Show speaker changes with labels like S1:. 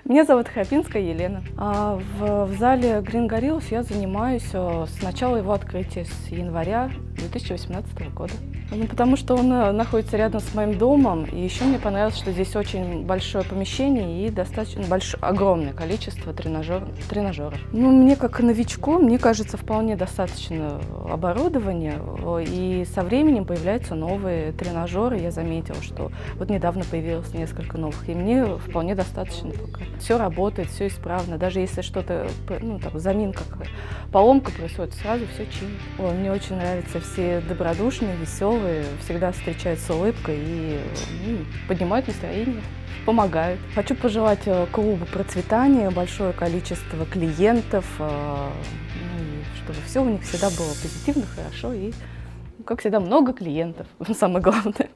S1: Меня зовут Храпинская Елена. В зале Green Gorillas я занимаюсь с начала его открытия, с января 2018 года. Ну, потому что он находится рядом с моим домом, и еще мне понравилось, что здесь очень большое помещение и достаточно огромное количество тренажеров. Ну, мне как новичку, мне кажется, вполне достаточно оборудования, и со временем появляются новые тренажеры. Я заметила, что вот недавно появилось несколько новых, и мне вполне достаточно пока. Все работает, все исправно. Даже если что-то, ну, там, заминка, поломка происходит, сразу все чинит. Ой, мне очень нравятся все добродушные, веселые, всегда встречают с улыбкой и поднимают настроение, помогают. Хочу пожелать клубу процветания, большое количество клиентов, и чтобы все у них всегда было позитивно, хорошо и, как всегда, много клиентов, самое главное.